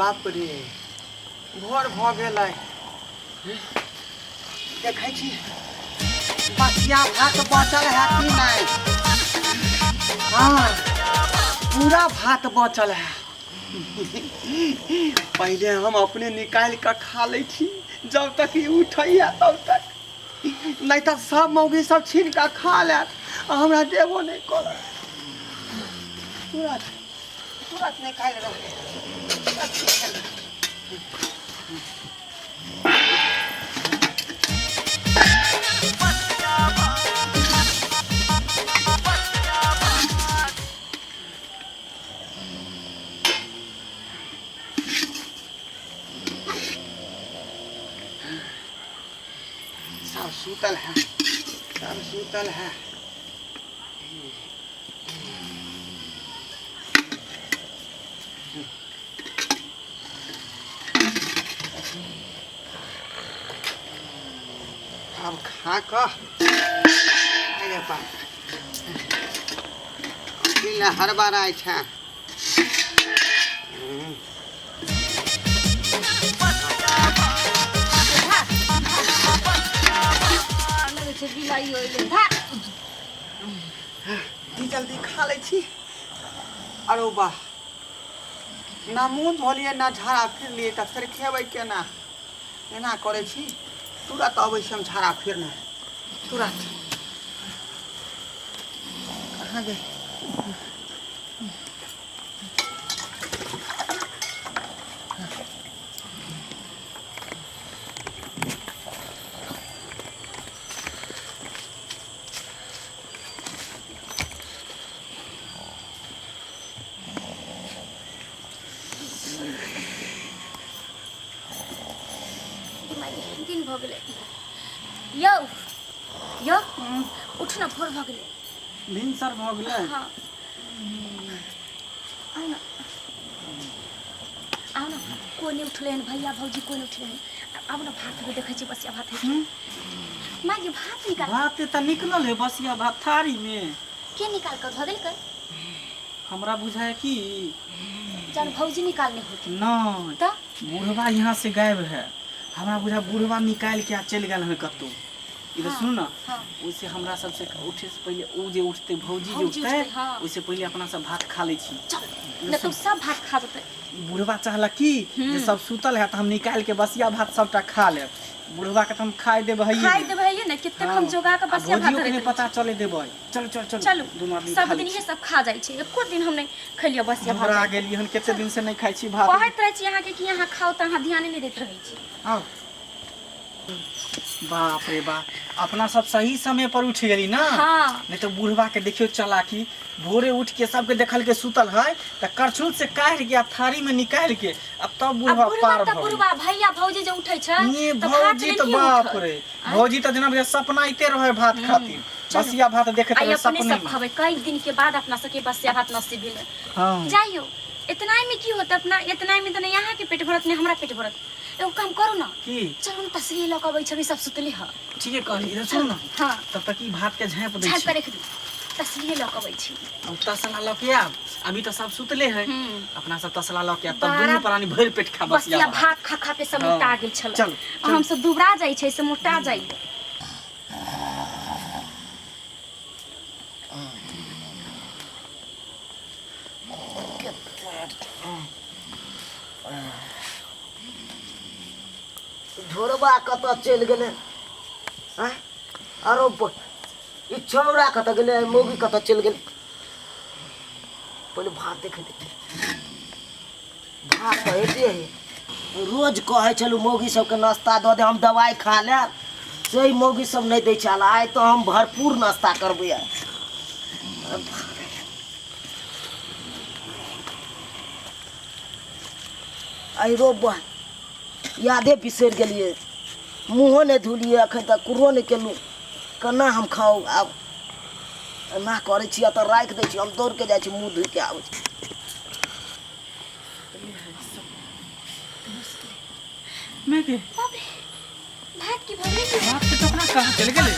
बाप रे भोर भ गेलै देखै छी बसिया भात बचल है कि नहीं। हाँ पूरा भात बचल है। पहले हम अपने निकाल कर खा ले छी जब तक ये उठैया तब तक, नहीं तो सब मौगी सब छीन कर खा ले हमरा देबो नहीं कर। तुरंत तुरंत निकाल रहे सब सूतल है, सब सूतल है। अब खा कर हर बार आए छे जल्दी खा ले छी। अरे वाह ना मुँह धोलिए ना झाड़ा फिर लिए तो फिर खेबै केना, एना करे छी तुरंत अबै छी हम झाड़ा फिरने तुरंत। कहाँ गए दिन भ गेलै यौ यौ उठ न भोर भ गेलै भिनसर भ गेलै। हाँ आउ न कोई नहीं उठले हन भैया भौजी कोई नहीं उठले हन। आउ न भात भी देखै छी बसिया भात है माँ ये भात निकाल भात त निकलल है बसिया भात थारी में के निकाल कर धो देलकै। हमरा बुझाय कि जान भौजी निकालने होती नहीं त बुढ़वा यहाँ से गायब है। हमरा बुझा बुढ़वा निकाल के चल गए है कतौ। इधर सुन ना वैसे हमरा सबसे उठे से पहले उ जे उठते भौजी जे उठते वैसे पहले अपना सब भात खा ले छी न तो सब भात खा देते। बुढ़वा चाहला कि जे सब सुतल है त हम निकाल के बसिया भात सबटा खा ले। बुढ़वा के हम खाई देब है न कितने हम जोगा के बसिया भात भौजी के पता चले देबै। चल चल चल चलो दोनों आदमी सब दिन ये सब खा जाय छै एको दिन हम नहीं खलियो बसिया भात। हमरा गेली हन केते दिन से नहीं खाई छी भात। कहत रहे छी यहां के कि यहां खाओ त यहां ध्यान नहीं देत रहे छी। आओ बाप रे बाप अपना सब सही समय पर उठ गेली ना। हाँ। नहीं तो बुढ़वा के देखियो चालाकी भोरे उठ के सबके देखल के सुतल है त करछुल से काट के थारी में निकाल के अब तब बुढ़वा पार भ बुढ़वा भैया भौजी जे उठै छै ये भौजी तो बाप रे भौजी तो जना सपनाइते रहे भात खातिर बसिया भात देखे त अपने सब खबै कई दिन के बाद अपना सबके बसिया भात नसीब भेल। हां जाइयो इतना में की होत अपना इतना में त नहीं यहाँ के पेट भरत नहीं हमरा पेट भरत। एगो काम करो ना की चलो ना तस्वीर लग अबै छबी सब सुतले ह ठीक है कहली इधर सुन ना। हां तब तक ई भात के झाँप दे झाँप रख दी तस्वीर लग अबै छी। अब तसला ल के आब अभी तो सब सुतले है अपना सब तसला ल के तब दुनू प्राणी भर पेट खा बसिया भात खा खा के सब मोटा गेल छल। चल हम सब दुबरा जाय छै से मोटा जाय। ढोरबा कत चल गेले हैं आरो ई छौरा कत गेले मौगी कत चल गेले पहले भात देखे दे। भात हेते है रोज कहे चलू मौगी सबके नाश्ता दे दे हम दवाई खा ले सही मौगी सब नहीं दे चला आए तो हम भरपूर नाश्ता करबे। आई रो बा यादे बिसर गेलिए मुँहो नहीं धुलिए अखन तक कुरो नहीं केलू केना हम खाऊ। आब एना करे छी तो राख दे छी हम दौड़ के जाय छी मुँह धुइ के आबै छी। मैं के बाबे भात की भरे की भात के टोकरा कहां चल गेले।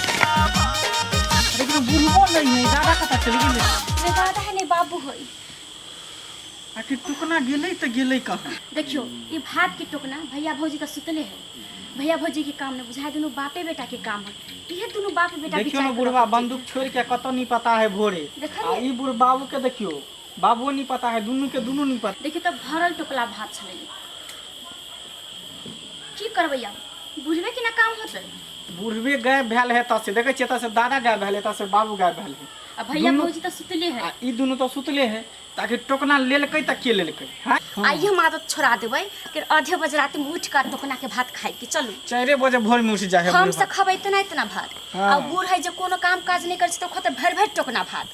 लेकिन बुढ़बो नहीं है दादा कता चल गेले। रे दादा है नहीं बाबू होई आखिर टुकना गेलै त गेलै कहाँ? देखियो ये भात के टोकना भैया भौजी तो सुतले है। भैया भौजी के काम ने बुझाए, दोनों बापे बेटा के काम है। ये दोनों बाप बेटा देखियो ना बुढ़वा बंदूक छोड़ के कत नहीं पता है भोरे। आ ई बुढ़ बाबू के देखियो, बाबू नहीं पता है, दोनों के दोनों नहीं पता। देखिए तो भरल टोकला भात छले। की करबै अब? बुझबे कि ना काम होतै। बुढ़वे गायब भेल है त से देखे छियै, त से दादा गायब भेल है, त से बाबू गायब भेल है। अब भैया भौजी तो सुतले है। ई दोनों तो सुतले है, ताकि टोकना लेलकै त के लेलकै? आइए हम आदत छोड़ा देबै कि आधे बजे रात में उठ कर टोकना के भात खाए के चलू। 4 बजे भोर में उठ जाए है। हम से खबै इतना इतना भात। आ बूढ़ है जो कोनो काम काज नहीं करे त खते भर भर टोकना भात।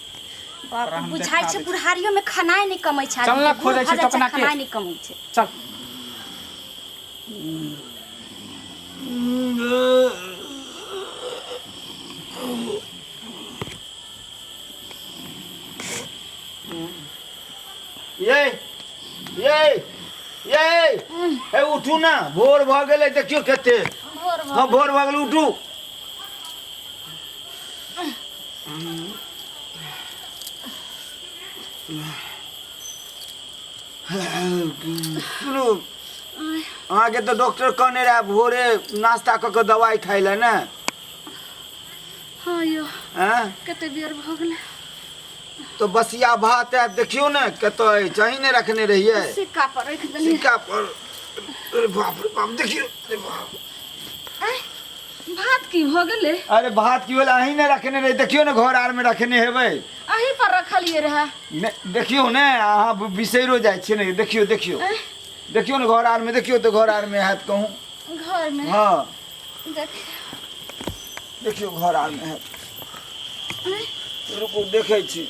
बाप बुझाइ छै बुढ़ारियो में खानाय नहीं कमै छै। चल ना खोदै छै टोकना के। खानाय नहीं कमै छै। चल। ये उठू ना, भोर भ गेलै देखियो कते। हाँ भोर भ गेलै, उठू। सुनू, अहाँके तो डॉक्टर कहने रहे भोरे नाश्ता क के दवाई खाइ ले ने। हाँ यो कते बेर भ गेलै। तो बसिया भात है, देखियो ने कतई चाही ने रखने रहिए। सिक्का पर रख देलिए। सिक्का पर। अरे बाप रे बाप, देखियो। अरे बाप। भात की भ गेलै? अरे भात की वाला अही ने रखने रही, देखियो ने घर आर में रखने हेबै। अही पर रखलिए रहे। देखियो ने, अहाँ बिसैरो जाइ छियै ने। देखियो देखियो देखियो ने घर आर में, देखियो तो घर आर में हैत कहूँ। घर में? हाँ देख देखियो घर आर में हैत। रुकू देखै छी।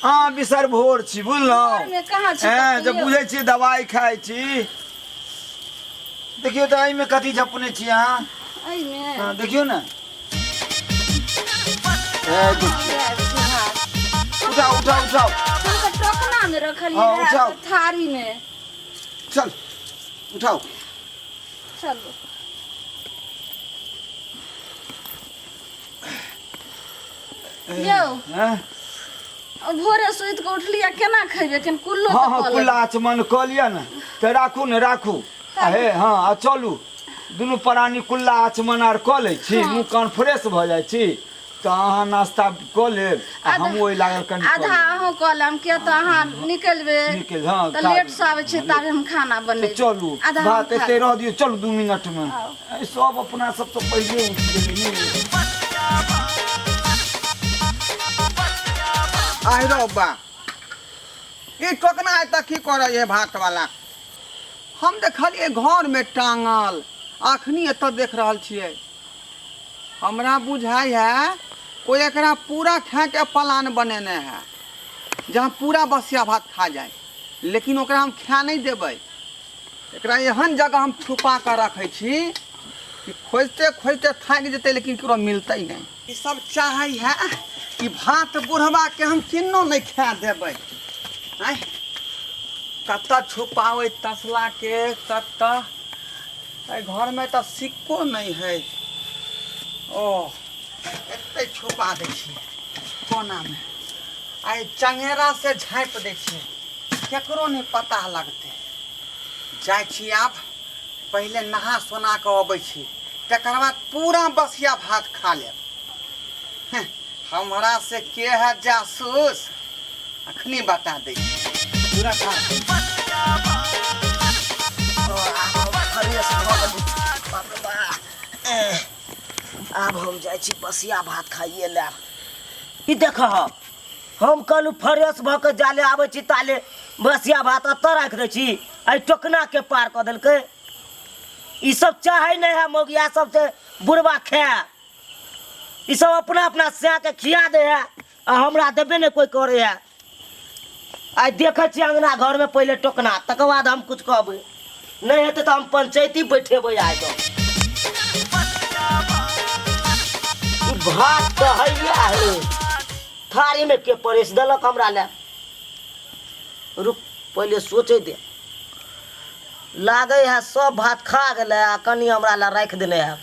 हाँ बिसर भोर छी, बुझलहुँ? घर में कहाँ छी? जब बुझै छी दवाई खाइ छी। देखियो तो एहिमे कथी झपने छी अहाँ? एहिमे? हाँ देखियो ना। उठाओ उठाओ उठाओ। टोकना में रखलिए। हाँ, उठाओ। थारी में। चल उठाओ। चलो। यो हाँ भोरे सुति के उठलिए केना खइबे? केन कुल्लो हाँ हाँ कुल्ला आचमन कऽ लिअ ने, तऽ राखू ने राखू। हे हाँ आ चलू दुनू प्राणी कुल्ला आचमन आर कऽ लै छी, मुँह कान फ्रेश भऽ जाइ छी, तऽ अहाँ नाश्ता कऽ लेब आ हम ओहि लागल कनि आधा अहूँ कऽ लेब, किया तऽ अहाँ निकलबै निकल। हाँ तऽ लेट से आबै छी, ताबे हम खाना तऽ बनेबै। चलू आधा हम बात खा एते रह दियौ। चलू 2 मिनट में सब अपना सबसँ पहिले उठि गेली। आइ रो बा, ये टोकना है त की करे ये भात वाला? हम देखलिए घर में टांगल, अखनी एत देख रहल छियै। हमरा बुझाई है कोई एकरा पूरा खा के प्लान बनेने है, जहाँ पूरा बसिया भात खा जाए, लेकिन ओकरा हम खा नहीं देबै। एकरा एहन जगह हम छुपा कर रखे छी कि खोजते खोजते थाकि जेतै, लेकिन केकरो मिलतै नहीं। ई सब चाहै है कि भात बुढ़वा के हम किन्नो नहीं खा देबै। आय कत्ता छुपावे तसला के, कत्ता घर में तो सिक्को नहीं है। ओ एते छुपा दे छियै कोना में। आइ चंगेरा से झाँपि दै छियै, केकरो नहीं पता लगते। जाइ छी आब, पहले नहा सोना के अबै छी, तकर बाद पूरा बसिया भात खा लेब। हमरा से के है जासूस, अखनी बता दै पूरा खा। आब हम जाइ छी बसिया भात खाइए ले। ई देख हम कहलू फ्रेश भऽ के जाले आबै छी, ताले बसिया भात एतऽ राखि दै छी, एहि टोकना के पार कऽ देलकै। ई सब चाहै नहीं है मौगिया सबसे बुढ़वा खाए। ई सब अपना अपना स्या के खिया दे है, आ हमरा देबे नहीं कोई करे है। आइ देखे छी अंगना घर में पहले टोकना, तकर बाद हम कुछ कहबै। नहीं हेतै तो हम पंचायती बैठेबै आइ तो। भात तो है, थारी में के परेश देलक हमरा ले। रुक पहले सोचे दे। लागे है सब भात खा गेलै, आ कनी हमरा ला राखि देने है।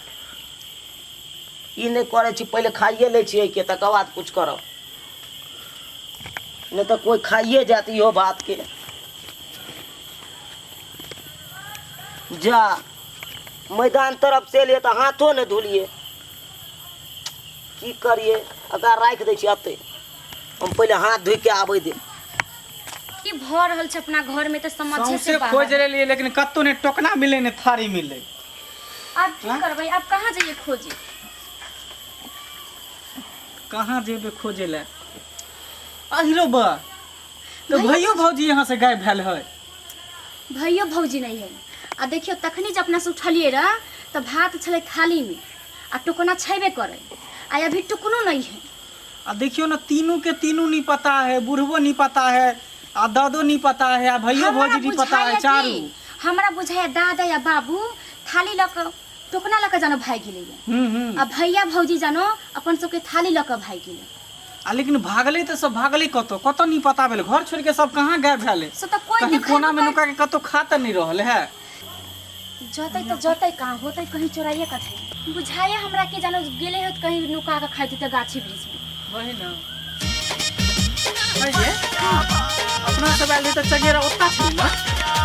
ई नहीं करे छी, पहले खाइए ले छियै के, तकर बाद कुछ करब। नहीं तो कोई खाइए जाती हो भात के। जा मैदान तरफ से लिए तो हाथों न धुलिए, की करिए अगर राख दै छी अते हम पहले हाथ धोइ के आबै दे। की भ रहल छै अपना घर में तो समझे से सौंसे बाहर। खोज लेलिए लेकिन कत्तो ने टोकना मिले ने थारी मिले। अब की करबै, अब कहाँ जाइए खोजे? कहाँ जेबे खोजे ले? अहिरो बा तो भैयो भौजी यहाँ से गायब भेल है। भैयो भौजी नहीं है। आ देखियो तखनी जब अपना से उठलिए रह तो भात छले थाली में आ टोकना छेबे करे, आ अभी टुकनो नहीं है। आ देखियो ना तीनों के तीनों नहीं पता है, बुढ़बो नहीं पता है, आ दादो नहीं पता है, आ भैयो भौजी नहीं पता है, चारू। हमरा बुझाया दादा या बाबू थाली लक टोकना लक जानो भाई गेले। आ भैया भौजी जानो अपन सबके थाली लक भाई गेले। आ लेकिन भागले तो सब भागले कतो कतो नहीं पता भेल, घर छोड़ के सब कहाँ गायब भेले। सो तो कोई कहीं कोना में नुका के कतो खाता नहीं रहल है। जतै तो जतै कहाँ होतै, कहीं चोराइए कथे बुझाया हमरा के जानो गेले होत कहीं नुका के खाइते त गाछी वृक्ष में। वही ना है अपना सब आइल त चगेरा ओता छै ना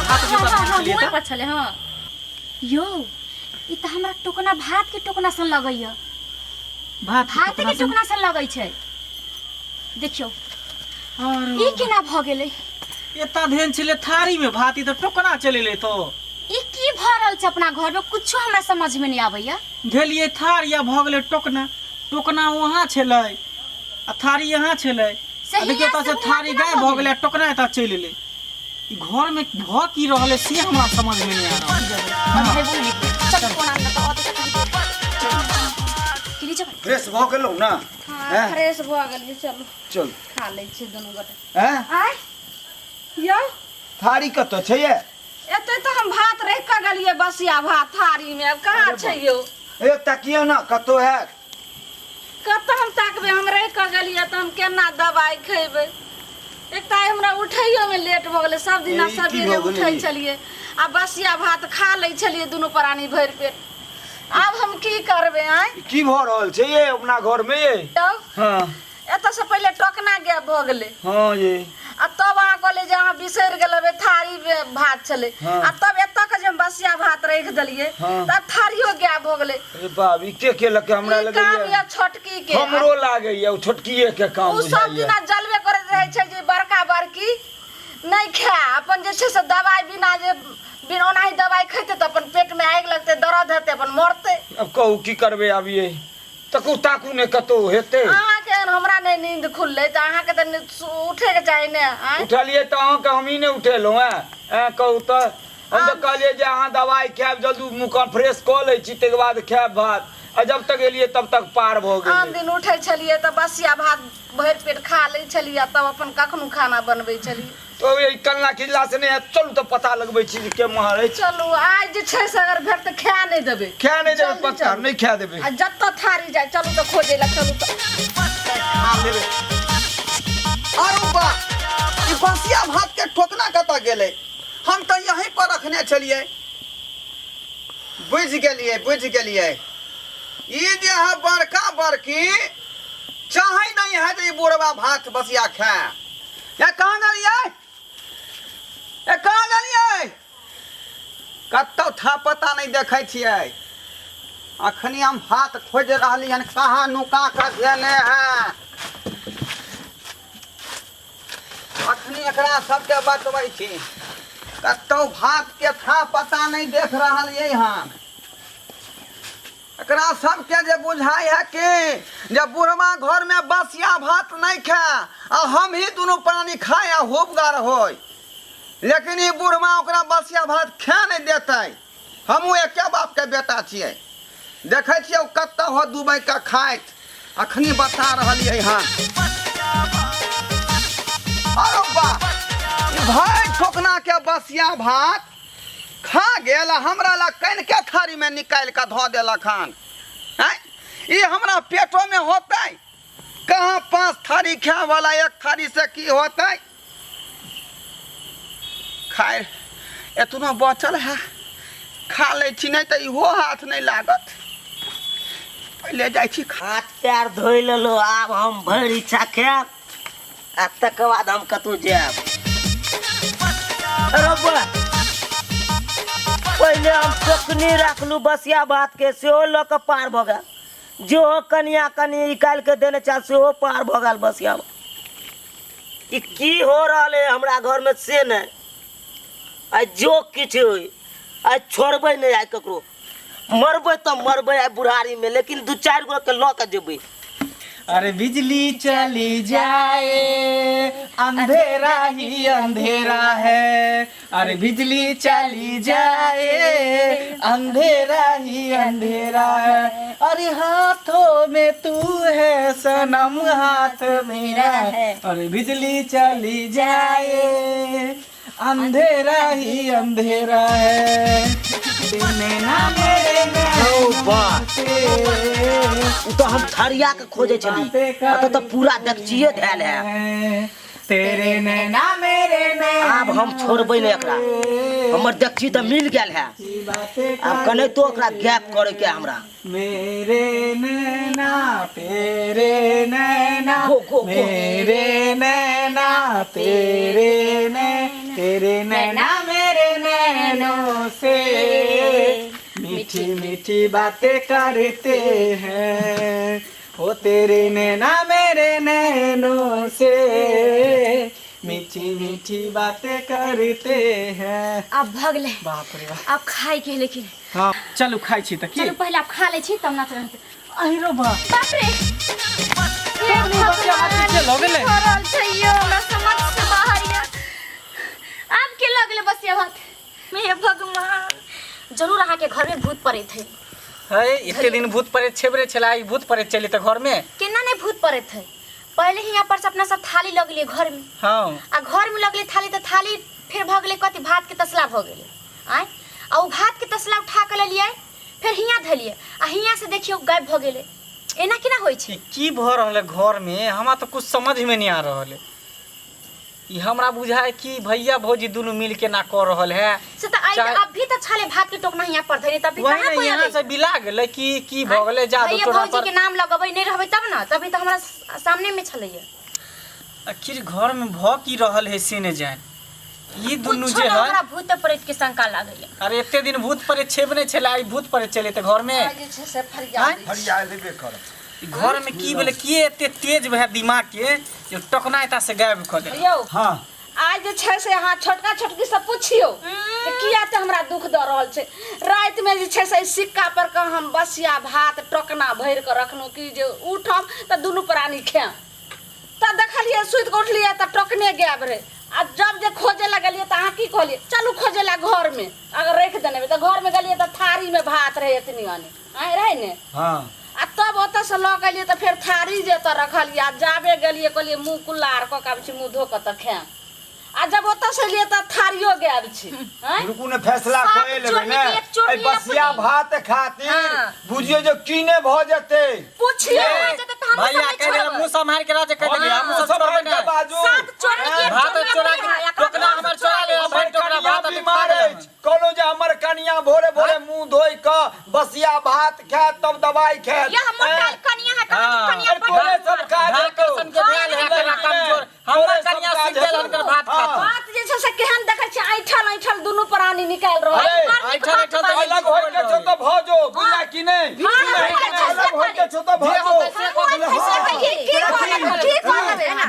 हाथ में बता लिए हुए पर छले। हां यो ई त हमरा टोकना भात के टोकना सन लगैय। भात भात के टोकना सन लगै छै। देखियो और ई केना भ गेलै? एता धेन छले थारी में भात, ई त टोकना चलेले तो ई की भ रहल छै अपना घर में? कुछो हमरा समझ में नहीं आबैया। धेलिए थार या भ गेले टोकना, टोकना वहां छले आ थारी यहाँ छले। आ देखियो त से थारी गायब भ गेले, टोकना एता चल एले। ई घर में भ की रहले से हमरा समझ में नहीं आ रहा। चल कोना न तो किली जब फ्रेश भ गेलौ ना? हाँ फ्रेश भ गेलिए। चलो चल खा लै छी दुनू गोटे। हैं आय यो थारी कतो छै ये? एते तो हम भात रख के गेलिए, बसिया भात थारी में। अब कहाँ छै यो? ए तकियो ना कतो है? कत हम ताकबे? हम रख के गेलिए तो हम केना दवाई खेबे? एक त हमरा उठैयो में लेट भ गेले, सब दिन ए, ई की सवेरे भ गेलै? उठै छलिए आ बसिया भात खा लै छलिए दुनू प्राणी भर पेट। अब हम की करबे? आय की भ रहल छै ये अपना घर में ये? हां एत से पहले टोकना गैप भ गेले, हां ये आ तब अहाँ कहले जे अहाँ बिसरि गेलबे थारी में भात छले। हाँ। आ तब एत के जे हम बसिया भात रख देलिए हाँ। तब थारियो गैप भ गेले। अरे बाप ई के केलक? हमरा ई काम लगे या छोटकी के हमरो लागे ये उ छोटकीए के काम उ सब बुझाइए। दिना जलबे करैत रहे छै जे बड़का बड़की नहीं खा अपन जे छै से दवाई बिना जे बिना ओनाही दवाई खैते त अपन पेट में आगि लगते, दर्द हेते, अपन मरते। अब कहू की करबे? अब ये तकू ताकू ने कतो हेते। अहाँ के हमरा नहीं नींद खुलले त अहाँ के त उठे के चाही ने। आय उठलिए तो अहाँ के हम ही ने उठेलौ हैं कहू तो हम तो कहलिए जे अहाँ दवाई खायब जल्दी मुँह फ्रेश क लै छी तकर बाद खायब भात। आ जब तक एलिए तब तक पार भ आन गेलै। दिन उठे छलिए त बसिया भात भर पेट खा ले छलिए, तब अपन कखनो खाना बनबै छलिए। तो ये कल्ला खिल्ला से नहीं चलू तो पता लगबै छी जे के मारै छी। चलू आज जे छै से अगर भेट त खा नहीं देबे। खाय नहीं देबे, जल्दी पक्का चलू। नहीं खाय देबे। आ जत्त थारी जाए चलू त खोजे ला चलू त। खा लेबे। अरे बा ई बसिया भात के ठोकना कतऽ गेलै? हम तो यहीं पर रखने छलिए। बुझ गेलिए ई जे है बड़का बड़की चाहे नहीं है जे ई बुढ़वा भात बसिया खाए। या कहाँ गेलिए? ए कहाँ गेलिए? कतौ था पता नहीं देखे छिए। अखनी हम भात खोज रहली हन, कहाँ नुका के देने है। अखनी एकरा सबके बतबै छी, कतौ भात के था पता नहीं देख रहलिए हम। एकरा सबके जे बुझाई है कि जब बुढ़वा घर में बसिया भात नहीं खाए आ हम ही दोनों प्राणी खाए आ होबगार होय, लेकिन ये बुढ़वा ओकरा बसिया भात खाए नहीं देते। हमहूँ एके बाप के बेटा छियै, देखे छियै कत हो डूबै के खाइत। अखनी बता रहलिए हन। अरे बा भाई ठोकना के बसिया भात खा गेल, हमरा ला कन के थारी में निकाल के धो देलक हन। ये हमरा पेटो में होते? कहाँ 5 थारी खाए वाला 1 थारी से की होते? खाए एतनो बचल है, खा ले छी, नहीं तो इहो हाथ नहीं लागत। पहले जाई छी हाथ पैर धोइ लेलो, आब हम भरि इच्छा खायब। आ तकर बाद हम कतौ जायब। अरे बा पहले हम टोकनी रखलू बसिया भात के सेहो लऽ कऽ पार भऽ गेल। जो कनिया कनी निकालि के देने चाह सेहो पार भऽ गेल बसिया। ई की हो रहल है हमरा घर में से नहीं। आइ जो किछु होई आइ छोड़बै नहीं। आइ ककरो मरबै तो मरबै आइ बुढ़ारी में, लेकिन 2-4 गो के लऽ के जेबै। अरे बिजली चली जाए अंधेरा ही अंधेरा है। अरे बिजली चली जाए अंधेरा ही अंधेरा है। अरे हाथों में तू है सनम हाथ मेरा है। अरे बिजली चली जाए अंधेरा ही अंधेरा है। नैना मेरे तो हम थरिया के खोजे चली तो पूरा दक्षिए धैल है। तेरे नैना मेरे नैना अब हम छोड़बै नहीं एकरा। हमर दक्षी तो मिल गेल है। अब कने तो एकरा गैप करे के हमरा। मेरे नैना तेरे नैना मेरे नैना तेरे नैना मेरे नैनों से मीठी मीठी बातें करते हैं। ओ तेरे नैना मेरे नैनों से मीठी मीठी बातें करते हैं। आप भगले बाप रे बाप। आप खाए के लेकिन हाँ चलू खाई छी त की। चलो पहले आप खा ले छी तब ना चलते। अहिरो बा बाप रे चलो गेले सरल छैयो ना समझ से बाहर या। आप के लगले बस ये बात मैं भगवान जरूर आहा के घर में भूत पड़े थे। है इतने दिन भूत परे छेबरे छला ई भूत परे चली त घर में केना नहीं भूत पड़े थे। पहले ही यहाँ पर से अपना सब थाली लगले घर में। हां आ घर में लगले थाली तो थाली फिर भगले कति भात के तसला भ गेले। आय आ उ भात के तसला उठा के लिए फिर हिया धलिए आ हिया से देखियो गायब भ गेले। एना केना होय छै? की भ रहले घर में हमरा तो कुछ समझ में नहीं आ रहले। ई हमरा बुझाए कि भैया भौजी दोनों मिल के ना कर रहल है। से त आई अभी त छले भात के टोकना हिया पर धरे तभी कहां कोई यहाँ से बिला गेले की भ गेले जादू भैया तोरा भौजी पर। के नाम लगबै नहीं रहबै तब ना तभी त हमरा सामने में छले। आखिर घर में भ की रहल है से ने जान। ई दुनु जे है हमरा भूत प्रेत के शंका लागल। अरे एते दिन भूत परे छेबने छला ई भूत परे चले त घर में फरिया लेबे कर। घर में की बोले कि एते तेज भे दिमाग के जो टकना एता से गायब क दे। यौ हाँ आज जे छै से अहाँ छोटका छोटकी से पूछियो कि किया ते हमरा दुख द रहल छै। रात में जे छै से सिक्का पर के हम बसिया भात टोकना भर के रखनु कि जे उठम त दुनु प्राणी खेम त देखलिए सुत के उठलिए त टोकने गायब रे। आ जब जे खोजे लगलिए त अहाँ की कहलिए चलू खोजे ला घर में। अगर रख देने त घर में गलिए त थारी में भात रहे इतनी आने आए रहे ने। हाँ आ तब ओत से ल गेलिए त फिर थारी जे त रखलिए आ जाबे गेलिए कहलिए मुंह कुल्लार क के आबै मुंह धो के त खाएम। आ जब ओत से लिए त थारियो गायब छै। हैं रुकू ने फैसला सात करे लेबे चोरी ने। के एक चोरी ए बसिया अपनी। भात खातिर हाँ। बुझियो जो कीने भ जते। पूछिए भैया कह दे मुंह संभाल के राज कह दे हम सब छोड़बे के ना। बाजू सात चोरी के एक भात चोरी चोरा अपनी। के टोकना हमर चोरा ले भाई टोकरा भात तो बीमार कोनो जे हमर कनिया भोरे भोरे मुंह धोई क बसिया भात खाए तब दवाई खाए। या हमर डाल कनिया है कनिया पर तोरे सब काज सन के ध्यान है तेरा कमजोर हमर कन्या सीख गेल हनकर भात खात। बात जे छै से केहन देखै छै ऐठल ऐठल दुनु प्राणी निकाल रहल। ऐठल ऐठल तो अलग होय के छो त भजो बुझा कि नहीं। अलग होय के छो त भजो।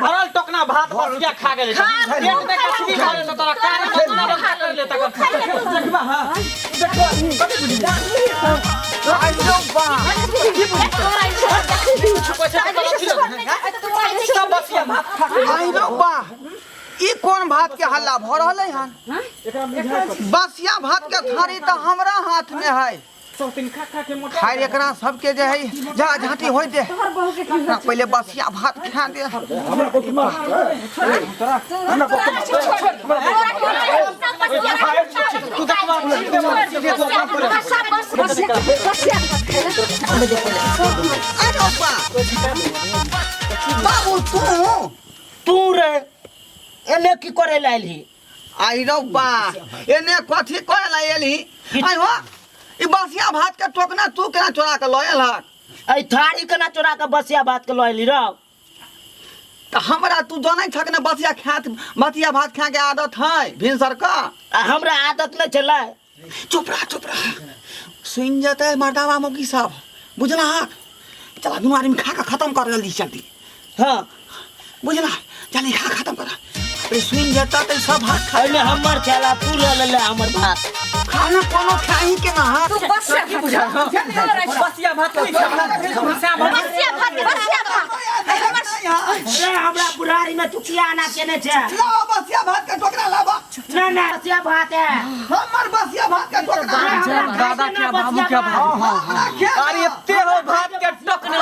भरल टोकना भात बसिया खा गेल पेट में कचरी भरल न तोरा कान टोकना खा कर ले तक देखबा। हां आइयो बा सब बसिया भात खा आइयो बा ई कौन भात के हल्ला भ रहले हन? बसिया भात के थारी त हमरा हाथ में है। सब दिन खा खा के मोटा खैर एकरा सबके जे है जा झांटी होय दे। पहले बसिया भात खा दे। अरे बा बाबू तू रे एने की करे लाइली? आई रो बा एने कथी करे ला एली? आई हो ई बसिया भात के टोकना तू केना चोरा के लयल हक? ऐ थारी केना चोरा के बसिया भात के लइली रो? तो हमरा तू जानै छक ना बसिया भात खा के आदत है भिनसर का। हमरा आदत न चला। चुप रहा सुन जाता है मर्दावा मोगी साहब बुझला। चला दोनों आदमी खा के खत्म कर जल्दी। हाँ बुझला चल खा खत्म कर। अरे सुन जाता तो सब भात खा पहले हमर चला तू ले हमर भात। खाना कोनो खाही के ना हाथ तू बस से बुझा बसिया भात हमरा बुढ़ारी में तू किया ना केने छे। लाओ बसिया भात का टोकरा लावा। ना बसिया भात है। हमर बसिया भात का टोकरा दादा क्या बाबू क्या भात। अरे इतने हो भात के टोकना।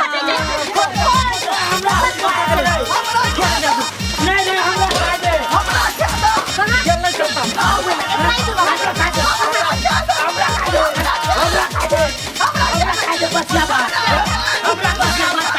नहीं हमरा खा दे। चल चलता बसिया भात हमरा बसिया भात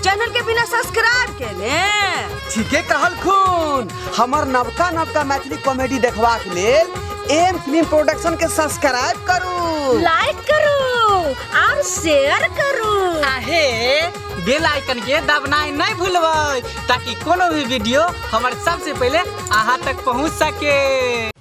चैनल के बिना सब्सक्राइब केले। ठीके कहल खून। हमर नवका मैथिली कॉमेडी देखबा के लेल एम फिल्म प्रोडक्शन के सब्सक्राइब करू, लाइक करू और शेयर करू। आहे बेल आइकन के दबनाई नहीं भूलबै ताकि कोनो भी वीडियो हमारे सबसे पहले अहाँ तक पहुंच सके।